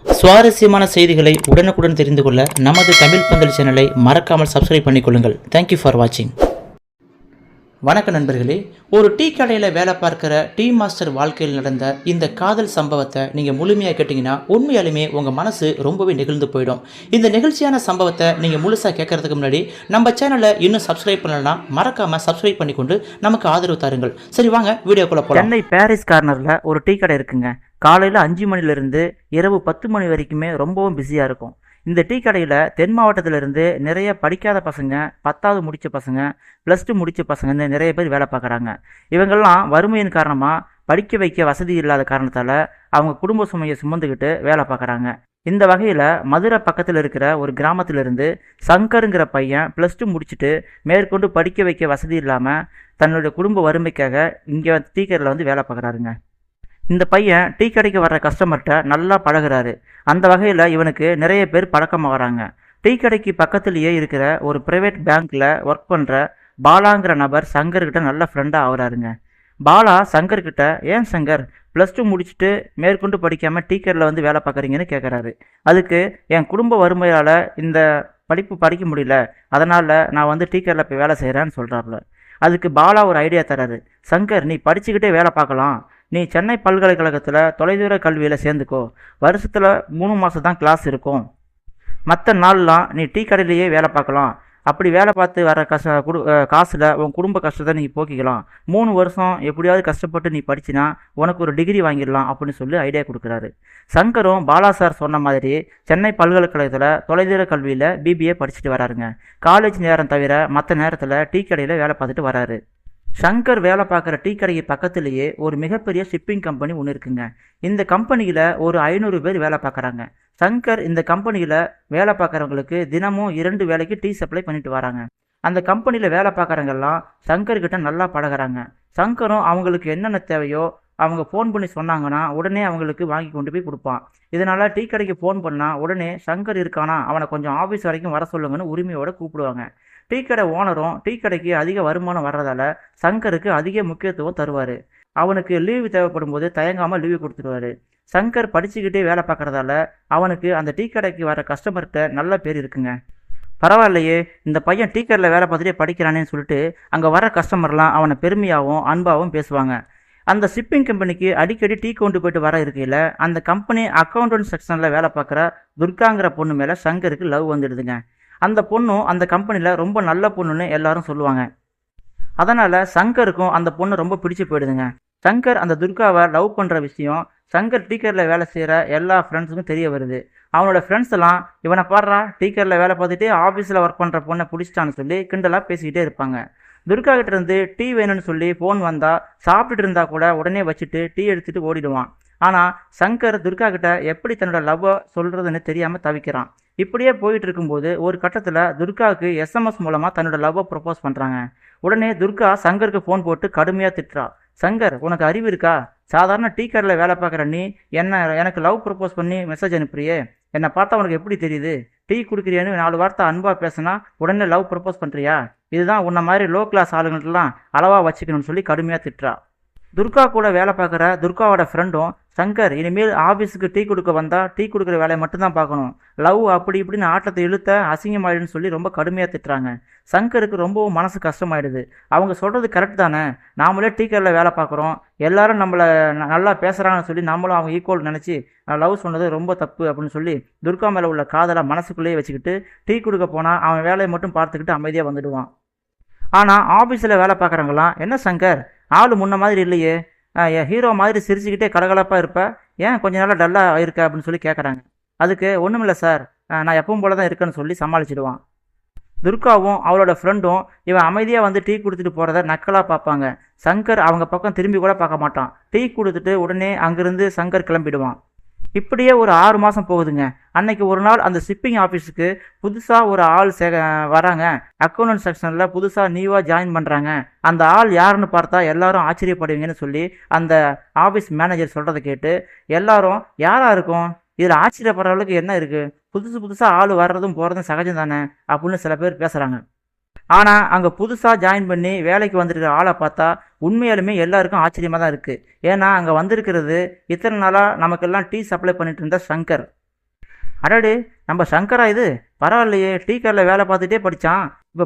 சுவாரஸ்யமான செய்திகளை உடனுக்குடன் தெரிந்து கொள்ள நமது தமிழ் பந்தல் சேனலை மறக்காமல் சப்ஸ்கிரைப் பண்ணிக்கொள்ளுங்கள். தேங்க்யூ ஃபார் வாட்சிங். வணக்கம் நண்பர்களே. ஒரு டீ கடையில் வேலை பார்க்குற டீ மாஸ்டர் வாழ்க்கையில் நடந்த இந்த காதல் சம்பவத்தை நீங்கள் முழுமையாக கேட்டிங்கன்னா உண்மையாலுமே உங்கள் மனசு ரொம்பவே நெகிழ்ந்து போயிடும். இந்த நிகழ்ச்சியான சம்பவத்தை நீங்கள் முழுசாக கேட்கறதுக்கு முன்னாடி நம்ம சேனலை இன்னும் சப்ஸ்கிரைப் பண்ணலன்னா மறக்காமல் சப்ஸ்கிரைப் பண்ணிக்கொண்டு நமக்கு ஆதரவு தாருங்கள். சரி வாங்க வீடியோக்குள்ளே போகலாம். சென்னை பாரிஸ் கார்னரில் ஒரு டீ கடை இருக்குங்க. காலையில் 5 மணிலேருந்து இரவு 10 மணி வரைக்குமே ரொம்பவும் பிஸியாக இருக்கும். இந்த டீ கடையில் தென் மாவட்டத்திலிருந்து நிறைய படிக்காத பசங்க, 10வது முடித்த பசங்க, +2 முடித்த பசங்கன்னு நிறைய பேர் வேலை பார்க்குறாங்க. இவங்கெல்லாம் வறுமையின் காரணமாக படிக்க வைக்க வசதி இல்லாத காரணத்தால் அவங்க குடும்ப சுமையை சுமந்துக்கிட்டு வேலை பார்க்குறாங்க. இந்த வகையில் மதுரை பக்கத்தில் இருக்கிற ஒரு கிராமத்திலிருந்து சங்கருங்கிற பையன் +2 முடிச்சுட்டு மேற்கொண்டு படிக்க வைக்க வசதி இல்லாமல் தன்னுடைய குடும்ப வறுமைக்காக இங்கே டீ கடையில் வந்து வேலை பார்க்குறாருங்க. இந்த பையன் டீ கடைக்கு வர்ற கஸ்டமர்கிட்ட நல்லா பழகுறாரு. அந்த வகையில் இவனுக்கு நிறைய பேர் பழக்கமாகறாங்க. டீ கடைக்கு பக்கத்துலேயே இருக்கிற ஒரு ப்ரைவேட் பேங்க்கில் ஒர்க் பண்ணுற பாலாங்கிற நபர் சங்கர்கிட்ட நல்ல ஃப்ரெண்டாக ஆகுறாருங்க. பாலா சங்கர்கிட்ட, ஏன் சங்கர் +2 முடிச்சுட்டு மேற்கொண்டு படிக்காமல் டீ கடையில் வந்து வேலை பார்க்குறீங்கன்னு கேட்குறாரு. அதுக்கு, என் குடும்ப வறுமையால் இந்த படிப்பு படிக்க முடியல, அதனால் நான் வந்து டீ கடையில் போய் வேலை செய்கிறேன்னு சொல்கிறாப்புல. அதுக்கு பாலா ஒரு ஐடியா தராரு. சங்கர், நீ படிச்சுக்கிட்டே வேலை பார்க்கலாம். நீ சென்னை பல்கலைக்கழகத்தில் தொலைதூர கல்வியில் சேர்ந்துக்கோ. வருஷத்தில் 3 மாதம் தான் கிளாஸ் இருக்கும். மற்ற நாள்லாம் நீ டீ கடையிலேயே வேலை பார்க்கலாம். அப்படி வேலை பார்த்து வர காசில் உன் குடும்ப கஷ்டத்தை நீ போக்கிக்கலாம். 3 வருஷம் எப்படியாவது கஷ்டப்பட்டு நீ படிச்சினா உனக்கு ஒரு டிகிரி வாங்கிடலாம் அப்படின்னு சொல்லி ஐடியா கொடுக்குறாரு. சங்கரும் பாலா சார் சொன்ன மாதிரி சென்னை பல்கலைக்கழகத்தில் தொலைதூர கல்வியில் BBA படிச்சுட்டு வராருங்க. காலேஜ் நேரம் தவிர மற்ற நேரத்தில் டீ கடையில் வேலை பார்த்துட்டு வராரு. சங்கர் வேலை பார்க்குற டீ கடைக்கு பக்கத்துலேயே ஒரு மிகப்பெரிய ஷிப்பிங் கம்பெனி ஒன்று இருக்குங்க. இந்த கம்பெனியில் ஒரு 500 பேர் வேலை பார்க்குறாங்க. சங்கர் இந்த கம்பெனியில் வேலை பார்க்குறவங்களுக்கு தினமும் 2 வேளைக்கு டீ சப்ளை பண்ணிட்டு வராங்க. அந்த கம்பெனியில் வேலை பார்க்குறவங்கெல்லாம் சங்கர்கிட்ட நல்லா பழகுறாங்க. சங்கரும் அவங்களுக்கு என்னென்ன தேவையோ அவங்க ஃபோன் பண்ணி சொன்னாங்கன்னா உடனே அவங்களுக்கு வாங்கி கொண்டு போய் கொடுப்பான். இதனால் டீ கடைக்கு ஃபோன் பண்ணால் உடனே சங்கர் இருக்கானா, அவனை கொஞ்சம் ஆஃபீஸ் வரைக்கும் வர சொல்லுங்கன்னு உரிமையோடு கூப்பிடுவாங்க. டீ கடை ஓனரும் டீ கடைக்கு அதிக வருமானம் வர்றதால சங்கருக்கு அதிக முக்கியத்துவம் தருவார். அவனுக்கு லீவு தேவைப்படும் போது தயங்காமல் லீவு கொடுத்துருவாரு. சங்கர் படிச்சுக்கிட்டே வேலை பார்க்குறதால அவனுக்கு அந்த டீ கடைக்கு வர கஸ்டமர்கிட்ட நல்ல பேர் இருக்குங்க. பரவாயில்லையே, இந்த பையன் டீ கடையில் வேலை பார்த்துட்டே படிக்கிறானேன்னு சொல்லிட்டு அங்கே வர கஸ்டமர்லாம் அவனை பெருமையாகவும் அன்பாகவும் பேசுவாங்க. அந்த ஷிப்பிங் கம்பெனிக்கு அடிக்கடி டீ கொண்டு போயிட்டு வர இருக்கையில் அந்த கம்பெனி அக்கௌண்டன்ட் செக்ஷனில் வேலை பார்க்குற துர்காங்கிற பொண்ணு மேலே சங்கருக்கு லவ் வந்துடுதுங்க. அந்த பொண்ணும் அந்த கம்பெனியில் ரொம்ப நல்ல பொண்ணுன்னு எல்லாரும் சொல்லுவாங்க. அதனால் சங்கருக்கும் அந்த பொண்ணு ரொம்ப பிடிச்சி போயிடுதுங்க. சங்கர் அந்த துர்காவை லவ் பண்ணுற விஷயம் சங்கர் டீ கடையில் வேலை செய்கிற எல்லா ஃப்ரெண்ட்ஸுக்கும் தெரிய வருது. அவனோட ஃப்ரெண்ட்ஸ் எல்லாம், இவனை பாடுறா, டீ கடையில் வேலை பார்த்துட்டு ஆஃபீஸில் ஒர்க் பண்ணுற பொண்ணை பிடிச்சிட்டான்னு சொல்லி கிண்டலாக பேசிக்கிட்டே இருப்பாங்க. துர்கா கிட்ட இருந்து டீ வேணும்னு சொல்லி ஃபோன் வந்தால் சாப்பிட்டுட்டு இருந்தால் கூட உடனே வச்சுட்டு டீ எடுத்துகிட்டு ஓடிடுவான். ஆனால் சங்கர் துர்கா கிட்ட எப்படி தன்னோட லவ்வை சொல்கிறதுன்னு தெரியாமல் தவிக்கிறான். இப்படியே போயிட்டு இருக்கும்போது ஒரு கட்டத்தில் துர்காவுக்கு SMS மூலமாக தன்னோட லவ்வை ப்ரப்போஸ் பண்ணுறாங்க. உடனே துர்கா சங்கருக்கு ஃபோன் போட்டு கடுமையாக திட்டுறா. சங்கர், உனக்கு அறிவு இருக்கா? சாதாரண டீ கடையில் வேலை பார்க்குற நீ எனக்கு லவ் ப்ரப்போஸ் பண்ணி மெசேஜ் அனுப்புறியே, என்னை பார்த்தா உனக்கு எப்படி தெரியுது? டீ குடிக்கிறியான்னு 4 வார்த்தை அன்பாக பேசினா உடனே லவ் ப்ரப்போஸ் பண்ணுறியா? இதுதான் உன்னை மாதிரி லோ கிளாஸ் ஆளுங்கள்ட்டெல்லாம் அளவாக வச்சுக்கணும்னு சொல்லி கடுமையாக திட்டுறா. துர்கா கூட வேலை பார்க்குற துர்காவோட ஃப்ரெண்டும், சங்கர், இனிமேல் ஆஃபீஸுக்கு டீ கொடுக்க வந்தால் டீ கொடுக்குற வேலையை மட்டும்தான் பார்க்கணும், லவ் அப்படி இப்படின்னு ஆட்டத்தை இழுத்த அசிங்கமாயிடுன்னு சொல்லி ரொம்ப கடுமையாக திட்டுறாங்க. சங்கருக்கு ரொம்பவும் மனசு கஷ்டமாயிடுது. அவங்க சொல்கிறது கரெக்ட் தானே, நாமளே டீ கடையில் வேலை பார்க்குறோம், எல்லாரும் நம்மளை நல்லா பேசுகிறாங்கன்னு சொல்லி நம்மளும் அவங்க ஈக்குவல் நினச்சி லவ் சொன்னது ரொம்ப தப்பு அப்படின்னு சொல்லி துர்கா மேலே உள்ள காதலை மனசுக்குள்ளேயே வச்சுக்கிட்டு டீ கொடுக்க போனால் அவன் வேலையை மட்டும் பார்த்துக்கிட்டு அமைதியாக வந்துடுவான். ஆனால் ஆஃபீஸில் வேலை பார்க்குறவங்களாம், என்ன சங்கர், ஆள் முன்ன மாதிரி இல்லையே, என் ஹீரோ மாதிரி சிரிச்சுக்கிட்டே கலகலப்பாக இருப்ப, ஏன் கொஞ்ச நாளாக டல்லாக இருக்க அப்படின்னு சொல்லி கேட்குறாங்க. அதுக்கு, ஒன்றுமில்லை சார், நான் எப்பவும் போல தான் இருக்கேன்னு சொல்லி சமாளிச்சிடுவான். துர்காவும் அவளோட ஃப்ரெண்டும் இவன் அமைதியாக வந்து டீ கொடுத்துட்டு போகிறத நக்கலாக பார்ப்பாங்க. சங்கர் அவங்க பக்கம் திரும்பி கூட பார்க்க மாட்டான். டீ கொடுத்துட்டு உடனே அங்கேருந்து சங்கர் கிளம்பிடுவான். இப்படியே ஒரு 6 மாதம் போகுதுங்க. அன்னைக்கு ஒரு நாள் அந்த ஷிப்பிங் ஆஃபீஸுக்கு புதுசாக ஒரு ஆள் வராங்க. அக்கௌண்டன்ட் செக்ஷனில் புதுசாக நியூவாக ஜாயின் பண்ணுறாங்க. அந்த ஆள் யாருன்னு பார்த்தா எல்லாரும் ஆச்சரியப்படுவீங்கன்னு சொல்லி அந்த ஆஃபீஸ் மேனேஜர் சொல்கிறத கேட்டு எல்லாரும், யாராக இருக்கும், இதில் ஆச்சரியப்படுற அளவுக்கு என்ன இருக்குது, புதுசாக ஆள் வர்றதும் போகிறதும் சகஜம் தானே அப்படின்னு சில பேர் பேசுகிறாங்க. ஆனால் அங்கே புதுசாக ஜாயின் பண்ணி வேலைக்கு வந்துருக்கிற ஆளை பார்த்தா உண்மையாலுமே எல்லாருக்கும் ஆச்சரியமாக தான் இருக்குது. ஏன்னா அங்கே வந்திருக்கிறது இத்தனை நாளாக நமக்கெல்லாம் டீ சப்ளை பண்ணிட்டு இருந்த சங்கர். அடாடு, நம்ம சங்கரா இது, பரவாயில்லையே, டீ கடையில் வேலை பார்த்துட்டே படித்தான், இப்போ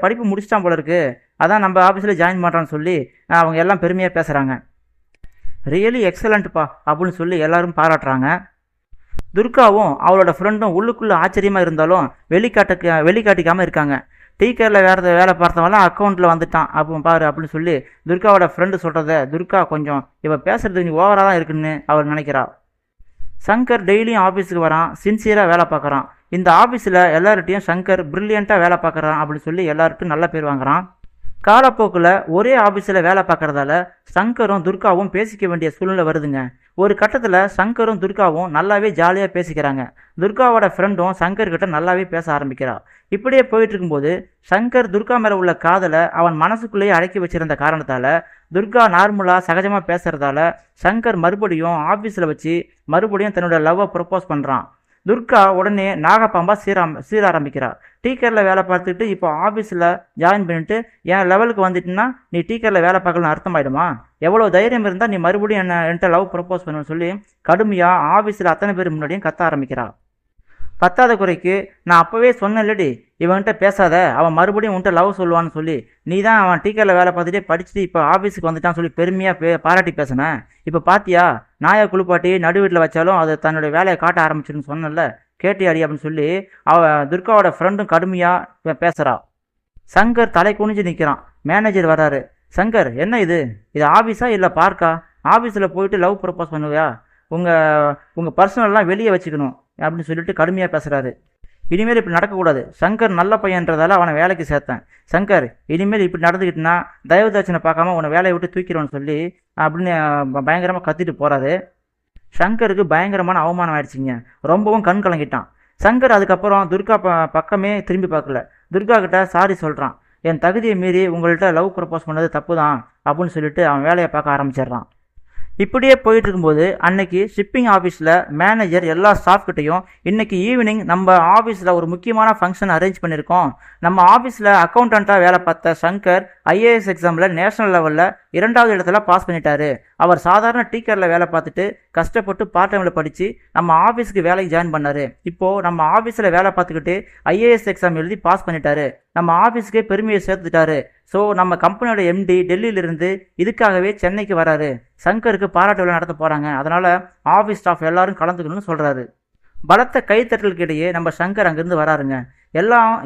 படிப்பு முடிச்சிட்டான் போல இருக்கு, அதான் நம்ம ஆஃபீஸில் ஜாயின் பண்ணுறான்னு சொல்லி அவங்க எல்லாம் பெருமையாக பேசுகிறாங்க. ரியலி எக்ஸலண்ட்ப்பா அப்படின்னு சொல்லி எல்லாரும் பாராட்டுறாங்க. துர்காவும் அவளோட ஃப்ரெண்டும் உள்ளுக்குள்ளே ஆச்சரியமாக இருந்தாலும் வெளிக்காட்டிக்காமல் இருக்காங்க. டீ கடையில் வேலை பார்த்தவங்களாம் அக்கௌண்ட்டில் வந்துட்டான் அப்போ பாரு அப்படின்னு சொல்லி துர்காவோட ஃப்ரெண்டு சொல்கிறத துர்கா கொஞ்சம் இவ பேசுகிறது கொஞ்சம் ஓவராக தான் இருக்குன்னு அவர் நினைக்கிறா. சங்கர் டெய்லியும் ஆஃபீஸுக்கு வரான், சின்சியராக வேலை பார்க்குறான். இந்த ஆஃபீஸில் எல்லார்கிட்டையும் சங்கர் பிரில்லியண்ட்டாக வேலை பார்க்குறான் அப்படின்னு சொல்லி எல்லார்கிட்டும் நல்ல பேர் வாங்குறான். காலப்போக்கில் ஒரே ஆஃபீஸில் வேலை பார்க்குறதால சங்கரும் துர்காவும் பேசிக்க வேண்டிய சூழ்நிலை வருதுங்க. ஒரு கட்டத்தில் சங்கரும் துர்காவும் நல்லாவே ஜாலியாக பேசிக்கிறாங்க. துர்காவோட ஃப்ரெண்டும் சங்கர்கிட்ட நல்லாவே பேச ஆரம்பிக்கிறான். இப்படியே போயிட்டு இருக்கும்போது சங்கர் துர்கா மேலே உள்ள காதலை அவன் மனசுக்குள்ளேயே அடக்கி வச்சிருந்த காரணத்தால் துர்கா நார்மலாக சகஜமாக பேசுகிறதால சங்கர் மறுபடியும் ஆஃபீஸில் வச்சு மறுபடியும் தன்னோட லவ்வை ப்ரப்போஸ் பண்ணுறான். துர்கா உடனே நாகப்பாம்பா சீர ஆரம்பிக்கிறா. டீ கடையில் வேலை பார்த்துட்டு இப்போ ஆஃபீஸில் ஜாயின் பண்ணிட்டு என் லெவலுக்கு வந்துட்டுன்னா நீ டீ கடையில் வேலை பார்க்கலன்னு அர்த்தமாயிடுமா? எவ்வளோ தைரியம் இருந்தால் நீ மறுபடியும் என்கிட்ட லவ் ப்ரப்போஸ் பண்ணுன்னு சொல்லி கடுமையாக ஆஃபீஸில் அத்தனை பேர் முன்னாடியும் கத்த ஆரம்பிக்கிறா. பத்தாத குறைக்கு நான் அப்போவே சொன்னேன்லடி, இவன்கிட்ட பேசாத, அவன் மறுபடியும் உன்கிட்ட லவ் சொல்லுவான்னு சொல்லி நீ தான் அவன் டீ கடையில் வேலை பார்த்துட்டே படிச்சுட்டு இப்போ ஆஃபீஸுக்கு வந்துட்டான்னு சொல்லி பெருமையாக பாராட்டி பேசினேன். இப்போ பாத்தியா, நாயை குளிப்பாட்டி நடு வீட்டில் வச்சாலும் அது தன்னுடைய வேலையை காட்ட ஆரம்பிச்சிருன்னு சொன்னல, கேட்டியாடி அப்படின்னு சொல்லி துர்காவோட ஃப்ரெண்டும் கடுமையாக பேசுகிறா. சங்கர் தலை குனிஞ்சு நிற்கிறான். மேனேஜர் வராரு. சங்கர், என்ன இது ஆஃபீஸா இல்லை பார்க்கா? ஆஃபீஸில் போயிட்டு லவ் ப்ரப்போஸ் பண்ணுவியா? உங்கள் பர்சனல்லாம் வெளியே வச்சுக்கணும் அப்படின்னு சொல்லிட்டு கடுமையாக பேசுகிறாரு. இனிமேல் இப்படி நடக்கக்கூடாது. சங்கர் நல்ல பையன்றதால அவனை வேலைக்கு சேர்த்தேன். சங்கர், இனிமேல் இப்படி நடந்துக்கிட்டுனா தயவுதாட்சனை பார்க்காம உன்னை வேலையை விட்டு தூக்கிடுவோன்னு சொல்லி அப்படின்னு பயங்கரமாக கத்திட்டு போகிறாரு. சங்கருக்கு பயங்கரமான அவமானம் ஆயிடுச்சிங்க. ரொம்பவும் கண் கலங்கிட்டான். சங்கர் அதுக்கப்புறம் துர்கா பக்கமே திரும்பி பார்க்கல. துர்கா கிட்ட சாரி சொல்கிறான். என் தகுதியை மீறி உங்கள்கிட்ட லவ் ப்ரப்போஸ் பண்ணது தப்பு தான் அப்படின்னு சொல்லிட்டு அவன் வேலையை பார்க்க ஆரம்பிச்சிடுறான். இப்படியே போயிட்டு இருக்கும்போது அன்னைக்கு ஷிப்பிங் ஆஃபீஸில் மேனேஜர் எல்லா ஸ்டாஃப்கிட்டையும் இன்னைக்கு ஈவினிங் நம்ம ஆஃபீஸில் ஒரு முக்கியமான ஃபங்க்ஷன் அரேஞ்ச் பண்ணியிருக்கோம். நம்ம ஆஃபீஸில் அக்கௌண்டண்ட்டாக வேலை பார்த்த சங்கர் ஐஏஎஸ் எக்ஸாமில் நேஷனல் லெவலில் 2வது இடத்துல பாஸ் பண்ணிட்டாரு. அவர் சாதாரண டீக்கரில் வேலை பார்த்துட்டு கஷ்டப்பட்டு பார்ட் டைமில் படித்து நம்ம ஆஃபீஸுக்கு வேலைக்கு ஜாயின் பண்ணார். இப்போது நம்ம ஆஃபீஸில் வேலை பார்த்துக்கிட்டு ஐஏஎஸ் எக்ஸாம் எழுதி பாஸ் பண்ணிட்டாரு. நம்ம ஆஃபீஸுக்கே பெருமையை சேர்த்துட்டாரு. ஸோ நம்ம கம்பெனியோட எம்டி டெல்லியிலிருந்து இதுக்காகவே சென்னைக்கு வராரு. சங்கருக்கு பாராட்டு விழா நடத்த போகிறாங்க, அதனால் ஆஃபீஸ் ஸ்டாஃப் எல்லாரும் கலந்துக்கணும்னு சொல்கிறாரு. பலத்த கைத்தட்டலுக்கு இடையே நம்ம சங்கர் அங்கேருந்து வராருங்க.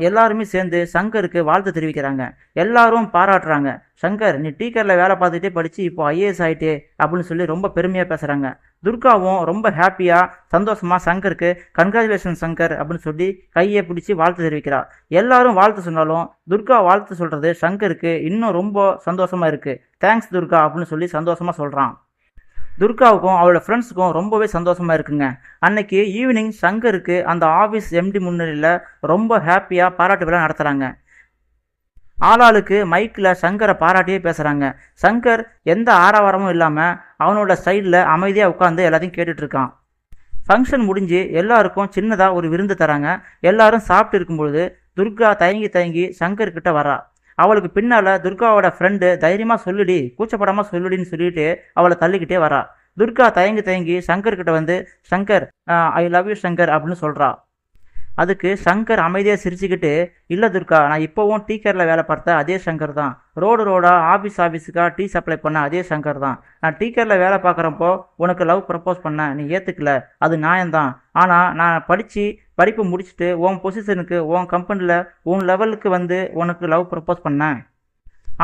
எல்லாருமே சேர்ந்து சங்கருக்கு வாழ்த்து தெரிவிக்கிறாங்க. எல்லாரும் பாராட்டுறாங்க. சங்கர், நீ டீக்கரில் வேலை பார்த்துட்டே படித்து இப்போ ஐஏஎஸ் ஆகிட்டே அப்படின்னு சொல்லி ரொம்ப பெருமையாக பேசுகிறாங்க. துர்காவும் ரொம்ப ஹாப்பியாக சந்தோஷமாக சங்கருக்கு கங்க்ராச்சுலேஷன் சங்கர் அப்படின்னு சொல்லி கையை பிடிச்சி வாழ்த்து தெரிவிக்கிறார். எல்லாரும் வாழ்த்து சொன்னாலும் துர்கா வாழ்த்து சொல்கிறது சங்கருக்கு இன்னும் ரொம்ப சந்தோஷமாக இருக்குது. தேங்க்ஸ் துர்கா அப்படின்னு சொல்லி சந்தோஷமாக சொல்கிறான். துர்காவுக்கும் அவளோட ஃப்ரெண்ட்ஸுக்கும் ரொம்பவே சந்தோஷமாக இருக்குங்க. அன்னைக்கு ஈவினிங் சங்கருக்கு அந்த ஆஃபீஸ் எம்டி முன்னிலையில் ரொம்ப ஹாப்பியாக பாராட்டு விழா நடத்துகிறாங்க. ஆளாளுக்கு மைக்கில் சங்கரை பாராட்டியே பேசுகிறாங்க. சங்கர் எந்த ஆரவாரமும் இல்லாமல் அவனோட சைடில் அமைதியாக உட்காந்து எல்லாத்தையும் கேட்டுட்ருக்கான். ஃபங்க்ஷன் முடிஞ்சு எல்லாருக்கும் சின்னதாக ஒரு விருந்து தராங்க. எல்லாரும் சாப்பிட்டு இருக்கும்பொழுது துர்கா தயங்கி சங்கர்கிட்ட வரா. அவளுக்கு பின்னால் துர்காவோட ஃப்ரெண்டு தைரியமாக சொல்லுடி, கூச்சப்படாமல் சொல்லுடின்னு சொல்லிட்டு அவளை தள்ளிக்கிட்டே வரா. துர்கா தயங்கி சங்கர்கிட்ட வந்து Shankar I love you Shankar அப்படின்னு சொல்கிறா. அதுக்கு சங்கர் அமைதியாக சிரிச்சுக்கிட்டு, இல்லை துர்கா, நான் இப்போவும் டீக்கரில் வேலை பார்த்த அதே சங்கர் தான், ரோடாக ஆஃபீஸுக்காக டீ சப்ளை பண்ண அதே சங்கர் தான். நான் டீக்கரில் வேலை பார்க்குறப்போ உனக்கு லவ் ப்ரப்போஸ் பண்ணேன், நீ ஏற்றுக்கல, அது நியாயம்தான். ஆனால் நான் படிப்பு முடிச்சுட்டு உன் பொசிஷனுக்கு உன் கம்பெனியில் உன் லெவலுக்கு வந்து உனக்கு லவ் ப்ரப்போஸ் பண்ணேன்.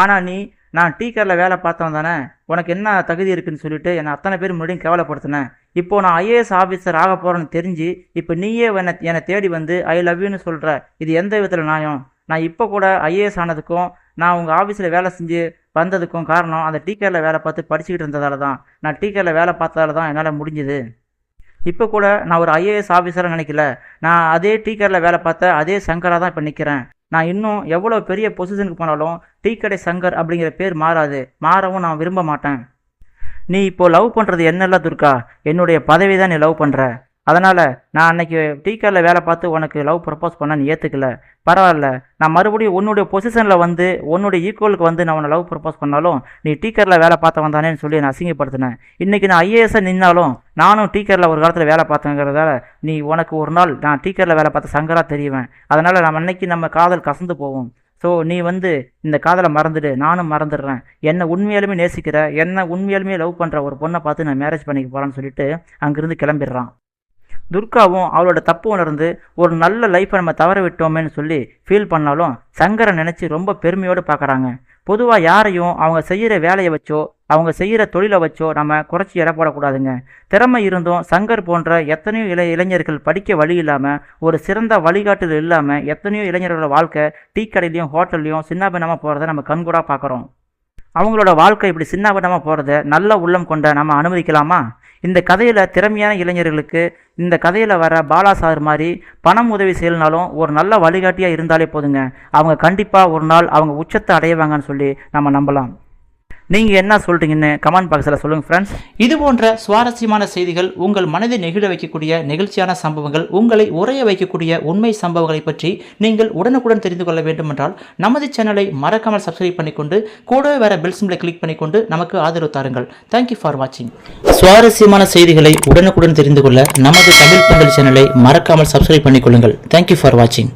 ஆனால் நான் டீக்கரில் வேலை பார்த்தவன் தானே, உனக்கு என்ன தகுதி இருக்குன்னு சொல்லிட்டு என்னை அத்தனை பேர் முன்னாடியும் கேவலப்படுத்தினேன். இப்போது நான் ஐஏஎஸ் ஆஃபீஸர் ஆக போகிறேன்னு தெரிஞ்சு இப்போ நீயே என்னை தேடி வந்து ஐ லவ் யூன்னு சொல்கிற, இது எந்த விதத்தில் நியாயம்? நான் இப்போ கூட ஐஏஎஸ் ஆனதுக்கும் நான் உங்கள் ஆஃபீஸில் வேலை செஞ்சு வந்ததுக்கும் காரணம் அந்த டீக்கரில் வேலை பார்த்து படிச்சுக்கிட்டு இருந்ததால தான். நான் டீக்கரில் வேலை பார்த்ததால தான் என்னால் முடிஞ்சுது. இப்போ கூட நான் ஒரு ஐஏஎஸ் ஆஃபீஸராக நினைக்கல, நான் அதே டீக்கரில் வேலை பார்த்த அதே சங்கராக தான் இப்போ நிற்கிறேன். நான் இன்னும் எவ்வளோ பெரிய பொசிஷனுக்கு போனாலும் டீக்கடை சங்கர் அப்படிங்கிற பேர் மாறவும் நான் விரும்ப மாட்டேன். நீ இப்போ லவ் பண்ணுறது என்னெல்லாம் துர்கா, என்னுடைய பதவி தான் நீ லவ் பண்ணுற. அதனால் நான் அன்னைக்கு டீ கடையில் வேலை பார்த்து உனக்கு லவ் ப்ரப்போஸ் பண்ண நீ ஏற்றுக்கல, பரவாயில்ல, நான் மறுபடியும் உன்னுடைய பொசிஷனில் வந்து உன்னுடைய ஈக்குவலுக்கு வந்து நான் உன்னை லவ் ப்ரப்போஸ் பண்ணாலும் நீ டீ கடையில் வேலை பார்த்த வந்தானேன்னு சொல்லி நான் அசிங்கப்படுத்தினேன். இன்றைக்கி நான் ஐஏஎஸ்ஸை நின்னாலும் நானும் டீ கடையில் ஒரு காலத்தில் வேலை பார்த்தேங்கிறதால நீ உனக்கு ஒரு நாள் நான் டீ கடையில் வேலை பார்த்த சங்கராக தெரியுவேன். அதனால் நம்ம அன்னைக்கு நம்ம காதல் கசந்து போவோம். ஸோ நீ வந்து இந்த காதலை மறந்துடு, நானும் மறந்துடுறேன். என்னை உண்மையாலுமே நேசிக்கிற, என்னை உண்மையாலுமே லவ் பண்ணுற ஒரு பொண்ணை பார்த்து நான் மேரேஜ் பண்ணிக்க போகிறேன்னு சொல்லிட்டு அங்கேருந்து கிளம்பிடுறான். துர்காவும் அவளோட தப்பு உணர்ந்து ஒரு நல்ல லைஃப்பை நம்ம தவற விட்டோமேன்னு சொல்லி ஃபீல் பண்ணாலும் சங்கரை நினச்சி ரொம்ப பெருமையோடு பார்க்குறாங்க. பொதுவாக யாரையும் அவங்க செய்கிற வேலையை வச்சோ அவங்க செய்கிற தொழிலை வச்சோ நம்ம குறைச்சி எடை போடக்கூடாதுங்க. திறமை இருந்தும் சங்கர் போன்ற எத்தனையோ இளைஞர்கள் படிக்க வழி இல்லாமல், ஒரு சிறந்த வழிகாட்டுதல் இல்லாமல் எத்தனையோ இளைஞர்களோட வாழ்க்கை டீ கடையிலையும் ஹோட்டல்லையும் சின்னாபின்னமாக போகிறத நம்ம கண்கூடாக பார்க்குறோம். அவங்களோட வாழ்க்கை இப்படி சின்னாபின்னமாக போகிறத நல்ல உள்ளம் கொண்ட நம்ம அனுமதிக்கலாமா? இந்த கதையில் திறமையான இளைஞர்களுக்கு இந்த கதையில் வர பாலா சார் மாதிரி பணம் உதவி செய்யலனாலும் ஒரு நல்ல வழிகாட்டியாக இருந்தாலே போதுங்க. அவங்க கண்டிப்பாக ஒரு நாள் அவங்க உச்சத்தை அடைவாங்கன்னு சொல்லி நம்ம நம்பலாம். நீங்கள் என்ன சொல்கிறீங்கன்னு கமெண்ட் பாக்ஸில் சொல்லுங்கள் ஃப்ரெண்ட்ஸ். இது போன்ற சுவாரஸ்யமான செய்திகள், உங்கள் மனதை நெகிழ வைக்கக்கூடிய நெகிழ்ச்சியான சம்பவங்கள், உங்களை உறைய வைக்கக்கூடிய உண்மை சம்பவங்களை பற்றி நீங்கள் உடனுக்குடன் தெரிந்து கொள்ள வேண்டுமென்றால் நமது சேனலை மறக்காமல் சப்ஸ்கிரைப் பண்ணிக்கொண்டு கூடவே வர பெல் சிம்பலை கிளிக் பண்ணிக்கொண்டு நமக்கு ஆதரவு தாருங்கள். தேங்க்யூ ஃபார் வாட்சிங். சுவாரஸ்யமான செய்திகளை உடனுக்குடன் தெரிந்து கொள்ள நமது தமிழ் பந்தல் சேனலை மறக்காமல் சப்ஸ்கிரைப் பண்ணிக்கொள்ளுங்கள். தேங்க்யூ ஃபார் வாட்சிங்.